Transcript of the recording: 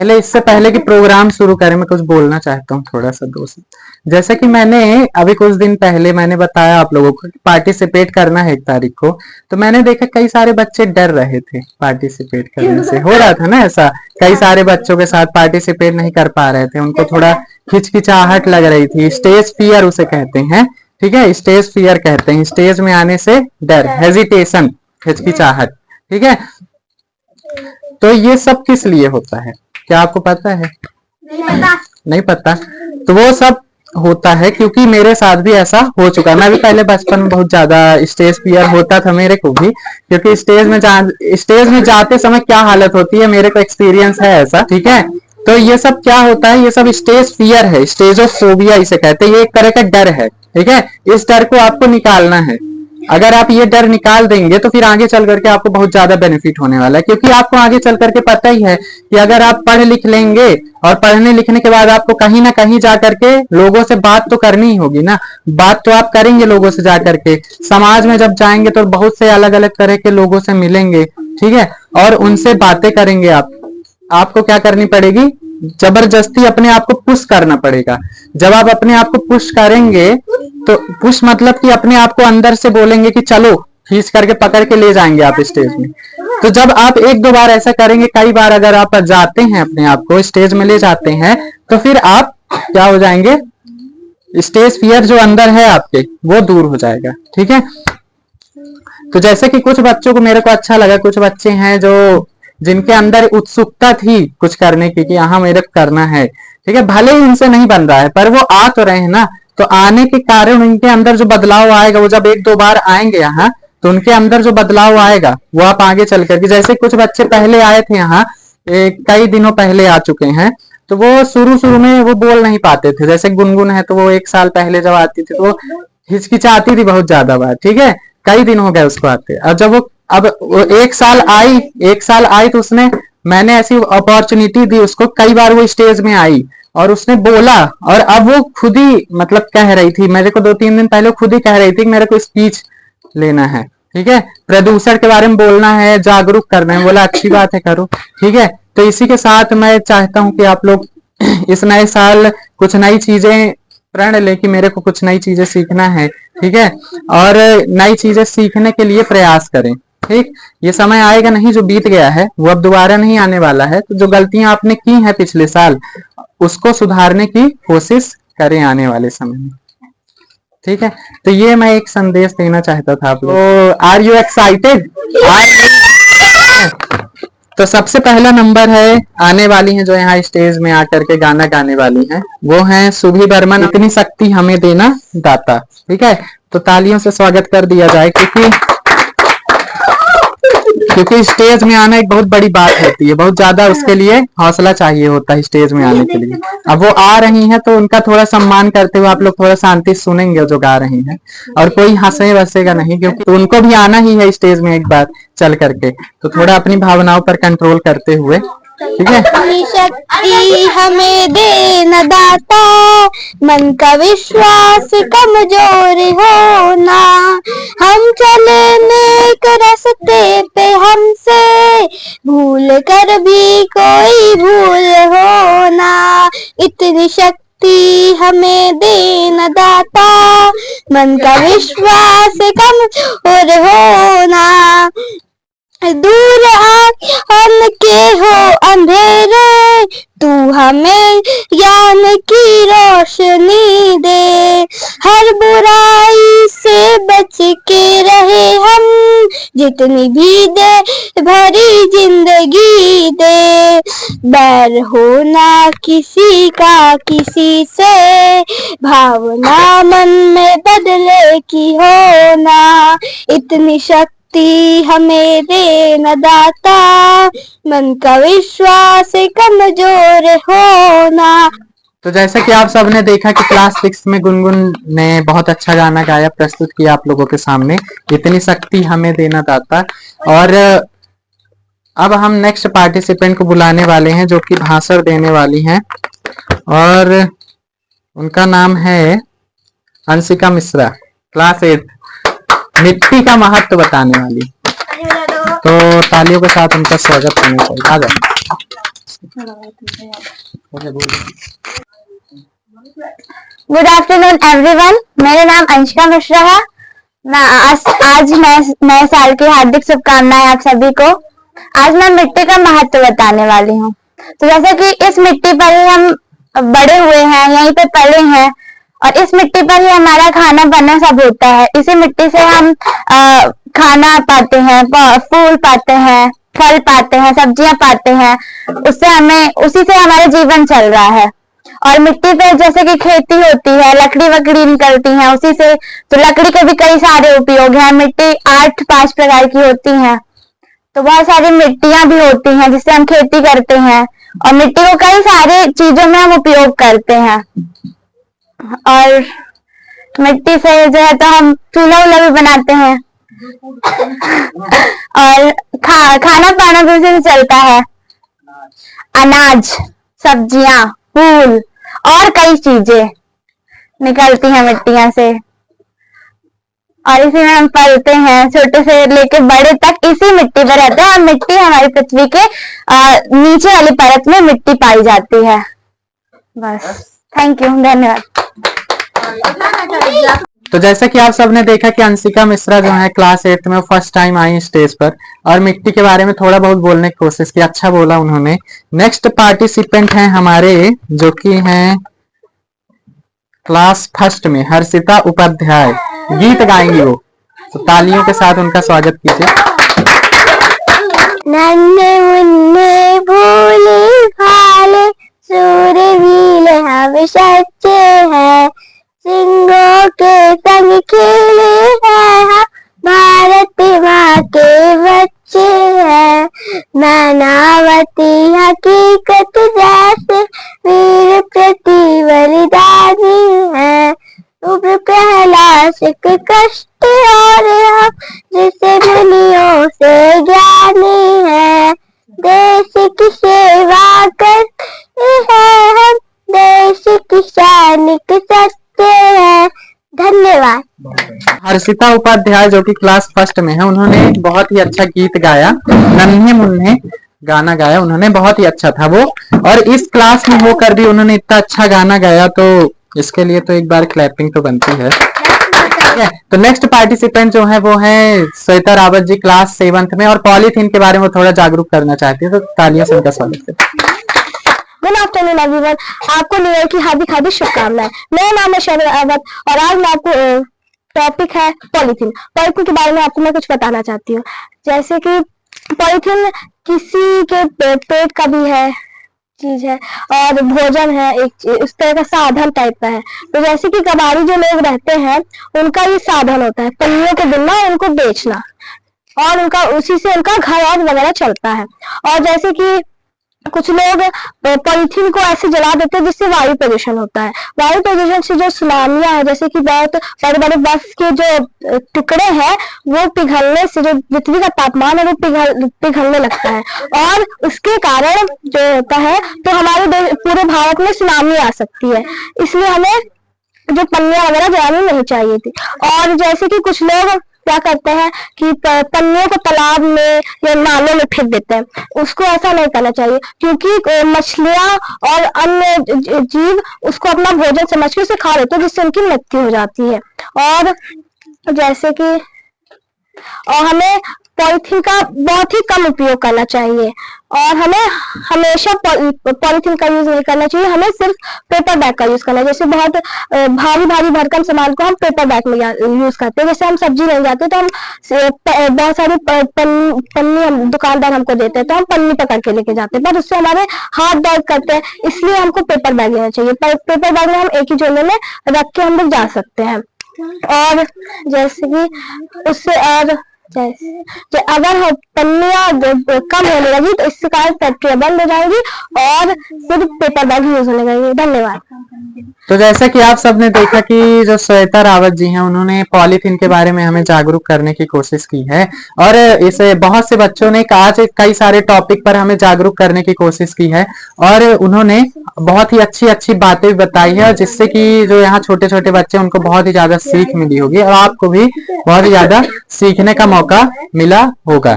पहले इससे पहले कि प्रोग्राम शुरू करें, मैं कुछ बोलना चाहता हूँ थोड़ा सा दोस्त। जैसे कि मैंने अभी कुछ दिन पहले मैंने बताया आप लोगों को कि पार्टिसिपेट करना है 1 तारीख को, तो मैंने देखा कई सारे बच्चे डर रहे थे पार्टिसिपेट करने से। हो रहा था ना ऐसा, कई सारे बच्चों के साथ पार्टिसिपेट नहीं कर पा रहे थे, उनको थोड़ा हिचकिचाहट लग रही थी। स्टेज फियर उसे कहते हैं, ठीक है, स्टेज फियर कहते हैं, स्टेज में आने से डर, हेजिटेशन, हिचकिचाहट, ठीक है। तो ये सब किस लिए होता है, क्या आपको पता है? नहीं पता। तो वो सब होता है क्योंकि मेरे साथ भी ऐसा हो चुका है। मैं भी पहले बचपन में बहुत ज्यादा स्टेज फियर होता था मेरे को भी, क्योंकि स्टेज में जाते समय क्या हालत होती है, मेरे को एक्सपीरियंस है ऐसा, ठीक है। तो ये सब क्या होता है, ये सब स्टेज फियर है, स्टेज ऑफ फोबिया इसे कहते हैं। ये एक तरह का डर है, ठीक है। इस डर को आपको निकालना है। अगर आप ये डर निकाल देंगे तो फिर आगे चल करके आपको बहुत ज्यादा बेनिफिट होने वाला है, क्योंकि आपको आगे चल करके पता ही है कि अगर आप पढ़ लिख लेंगे और पढ़ने लिखने के बाद आपको कहीं ना कहीं जा करके लोगों से बात तो करनी ही होगी ना। बात तो आप करेंगे लोगों से जा करके, समाज में जब जाएंगे तो बहुत से अलग अलग तरह के लोगों से मिलेंगे, ठीक है, और उनसे बातें करेंगे। आपको क्या करनी पड़ेगी, जबरदस्ती अपने आप को पुश करना पड़ेगा। जब आप अपने आप को पुश करेंगे, तो पुश मतलब कि अपने आप को अंदर से बोलेंगे कि चलो, खींच करके पकड़ के ले जाएंगे आप स्टेज में। तो जब आप 1-2 बार ऐसा करेंगे, कई बार अगर आप जाते हैं अपने आप को स्टेज में ले जाते हैं, तो फिर आप क्या हो जाएंगे, स्टेज फियर जो अंदर है आपके वो दूर हो जाएगा, ठीक है। तो जैसे कि कुछ बच्चों को मेरे को अच्छा लगा, कुछ बच्चे हैं जो जिनके अंदर उत्सुकता थी कुछ करने की, कि हाँ मेरे को करना है, ठीक है, भले ही इनसे नहीं बन रहा है पर वो आ तो रहे हैं ना। तो आने के कारण उनके अंदर जो बदलाव आएगा, वो जब 1-2 बार आएंगे यहाँ, तो उनके अंदर जो बदलाव आएगा वो आप आगे चल करके, जैसे कुछ बच्चे पहले आए थे यहाँ, कई दिनों पहले आ चुके हैं, तो वो शुरू शुरू में वो बोल नहीं पाते थे। जैसे गुनगुन है, तो वो 1 साल पहले जब आती थी तो वो हिचकिचाती थी बहुत ज्यादा बार, ठीक है, कई दिन हो गए उसको आते। और जब वो अब वो 1 साल आई तो उसने, मैंने ऐसी अपॉर्चुनिटी दी उसको, कई बार वो स्टेज में आई और उसने बोला, और अब वो खुद ही मतलब कह रही थी मेरे को, 2-3 दिन पहले खुद ही कह रही थी कि मेरे को स्पीच लेना है, ठीक है, प्रदूषण के बारे में बोलना है, जागरूक करना है। बोला अच्छी बात है, करो, ठीक है। तो इसी के साथ मैं चाहता हूं कि आप लोग इस नए साल कुछ नई चीजें प्रण ले, कि मेरे को कुछ नई चीजें सीखना है, ठीक है, और नई चीजें सीखने के लिए प्रयास करें, ठीक। ये समय आएगा नहीं, जो बीत गया है वो अब दोबारा नहीं आने वाला है। तो जो गलतियां आपने की हैं पिछले साल, उसको सुधारने की कोशिश करें आने वाले समय में, ठीक है। तो ये मैं एक संदेश देना चाहता था आप लोग। तो आर यू एक्साइटेड? तो सबसे पहला नंबर है, आने वाली हैं जो यहाँ स्टेज में आकर के गाना गाने वाली हैं, वो हैं सुभी बर्मन, इतनी शक्ति हमें देना दाता, ठीक है। तो तालियों से स्वागत कर दिया जाए, क्योंकि स्टेज में आना एक बहुत बड़ी बात होती है, बहुत ज्यादा उसके लिए हौसला चाहिए होता है स्टेज में आने के लिए। अब वो आ रही हैं तो उनका थोड़ा सम्मान करते हुए आप लोग थोड़ा शांति सुनेंगे जो गा रही हैं, और कोई हंसे वसेगा नहीं, क्योंकि उनको भी आना ही है स्टेज में एक बार चल करके। तो थोड़ा अपनी भावनाओं पर कंट्रोल करते हुए, ठीक है। शक्ति हमें दे न दाता, मन का विश्वास कमजोर होना, हम चले नेक रास्ते पे, हमसे भूल कर भी कोई भूल होना, इतनी शक्ति हमें दे न दाता, मन का विश्वास कमजोर होना, दूर आंखों के हो अंधेरे, तू हमें ज्ञान की रोशनी दे, हर बुराई से बच के रहे हम, जितनी भी दे भरी जिंदगी दे, बैर होना किसी का किसी से, भावना मन में बदले की होना, इतनी शक्ति हमें दे न दाता, मन का विश्वास कमजोर होना। तो जैसा कि आप सबने देखा कि क्लास 6 में गुनगुन ने बहुत अच्छा गाना गाया, प्रस्तुत किया आप लोगों के सामने, इतनी शक्ति हमें देना दाता। और अब हम नेक्स्ट पार्टिसिपेंट को बुलाने वाले हैं जो कि भाषण देने वाली हैं, और उनका नाम है अंशिका मिश्रा, क्लास 8, मिट्टी का महत्व बताने वाली। तो तालियों के साथ उनका स्वागत करना चाहिए। आ जाए। गुड आफ्टरनून एवरीवन, मेरा नाम अंशिका मिश्रा है। आज नए साल की हार्दिक शुभकामनाएं आप सभी को। आज मैं मिट्टी का महत्व बताने वाली हूँ। तो जैसे कि इस मिट्टी पर ही हम बड़े हुए हैं, यहीं पे पले हैं और इस मिट्टी पर ही हमारा खाना बना सब होता है। इसी मिट्टी से हम खाना पाते हैं, फूल पाते हैं, फल पाते हैं, सब्जियां पाते हैं। उसी से हमारा जीवन चल रहा है। और मिट्टी पे जैसे कि खेती होती है, लकड़ी वकड़ी निकलती है उसी से। तो लकड़ी के भी कई सारे उपयोग हैं। मिट्टी 5 प्रकार की होती है। तो बहुत सारी मिट्टियां भी होती हैं जिससे हम खेती करते हैं और मिट्टी को कई सारे चीजों में हम उपयोग करते हैं। और मिट्टी से जो है तो हम चूल्हा वूल्हा भी बनाते हैं और खाना पाना भी उसी से चलता है। अनाज, सब्जियां, फूल और कई चीजें निकलती हैं मिट्टियां से और इसी में हम पलते हैं। छोटे से लेके बड़े तक इसी मिट्टी पर रहते हैं और मिट्टी हमारी पृथ्वी के नीचे वाली परत में मिट्टी पाई जाती है। बस, थैंक यू, धन्यवाद। तो जैसा कि आप सबने देखा कि अंशिका मिश्रा जो है क्लास 8 में फर्स्ट टाइम आई स्टेज पर और मिट्टी के बारे में थोड़ा बहुत बोलने की कोशिश की। अच्छा बोला उन्होंने। नेक्स्ट पार्टिसिपेंट हैं हमारे जो कि हैं क्लास फर्स्ट में हर्षिता उपाध्याय। गीत गाएंगी वो, तो तालियों के साथ उनका स्वागत कीजिए। नन्हे मुन्ने भोले भाले सूरवीर हम सच्चे हैं, सिंहों के संग खेले हैं हम, भारत माँ के बच्चे हैं। नानावती हकीकत जैसे वीर प्रति बलिदानी है, उम्र प्रहलाद के कष्ट और हम जिसे दुनियों से ज्ञानी है। देश की सेवा करते हैं हम, देश की सैनिक सच्चे हैं। धन्यवाद। हर्षिता उपाध्याय जो कि क्लास फर्स्ट में है, उन्होंने बहुत ही अच्छा गीत गाया। नन्हे मुन्ने गाना गाया उन्होंने, बहुत ही अच्छा था वो। और इस क्लास में होकर भी उन्होंने इतना अच्छा गाना गाया तो इसके लिए तो एक बार क्लैपिंग तो बनती है। तो नेक्स्ट पार्टिसिपेंट जो है वो है श्वेता रावत जी, क्लास 7th में और पॉलीथीन के बारे में थोड़ा जागरूक करना चाहती है। तो तालियों से उनका स्वागत है। गुड आफ्टरनून एवरीवन, आपको न्यू ईयर की हार्दिक हार्दिक शुभकामनाएं। मेरा नाम है श्वेता रावत और आज मैं आपको टॉपिक है पॉलीथीन। पॉलीथीन के बारे में आपको मैं कुछ बताना चाहती हूँ। जैसे कि पॉलीथीन किसी के पेट का भी है चीज है और भोजन है, एक उस तरह का साधन टाइप का है। तो जैसे कि कबाड़ी जो लोग रहते हैं उनका ये साधन होता है पन्नियों को बुनना, उनको बेचना और उनका उसी से उनका घर और वगैरह चलता है। और जैसे कि कुछ लोग पॉलीथीन को ऐसे जला देते हैं जिससे वायु प्रदूषण होता है। वायु प्रदूषण से जो सुनामियां है, जैसे कि बहुत बड़े बड़े बर्फ के जो टुकड़े हैं वो पिघलने से जो पृथ्वी का तापमान है वो पिघलने लगता है और उसके कारण जो होता है तो हमारे पूरे भारत में सुनामी आ सकती है। इसलिए हमें जो पन्नियां वगैरह जलानी नहीं चाहिए थी। और जैसे कि कुछ लोग क्या करते हैं कि पन्नियों को तालाब में या नालों में फेंक देते हैं, उसको ऐसा नहीं करना चाहिए क्योंकि मछलियां और अन्य जीव उसको अपना भोजन समझ के उसे खा लेते हैं जिससे उनकी मृत्यु हो जाती है। और जैसे कि हमें पॉलीथीन का बहुत ही कम उपयोग करना चाहिए और हमें हमेशा पॉलीथीन का यूज नहीं करना चाहिए। हमें सिर्फ पेपर बैग का यूज करना है। जैसे बहुत भारी भारी भरकम सामान को हम पेपर बैग में यूज करते हैं। जैसे हम सब्जी लेने जाते हैं तो हम बहुत सारी पन्नी हम दुकानदार हमको देते हैं तो हम पन्नी पकड़ के लेके जाते हैं, पर उससे हमारे हाथ दर्द करते हैं। इसलिए हमको पेपर बैग लेना चाहिए। पेपर बैग में हम एक ही झोले में रख के हम लोग जा सकते हैं। और जैसे कि उससे और जैसे अगर पन्नियां कम होने लगी तो इससे कारण फैक्ट्रियां बंद हो जाएगी और सिर्फ पेपर बैग यूज होने लगेंगे। धन्यवाद। तो जैसा कि आप सबने देखा कि जो श्वेता रावत जी हैं उन्होंने पॉलीथीन के बारे में हमें जागरूक करने की कोशिश की है और इसे बहुत से बच्चों ने आज कई सारे टॉपिक पर हमें जागरूक करने की कोशिश की है और उन्होंने बहुत ही अच्छी अच्छी बातें बताई है जिससे कि जो यहाँ छोटे छोटे बच्चे उनको बहुत ही ज्यादा सीख मिली होगी और आपको भी बहुत ही ज्यादा सीखने का मौका मिला होगा।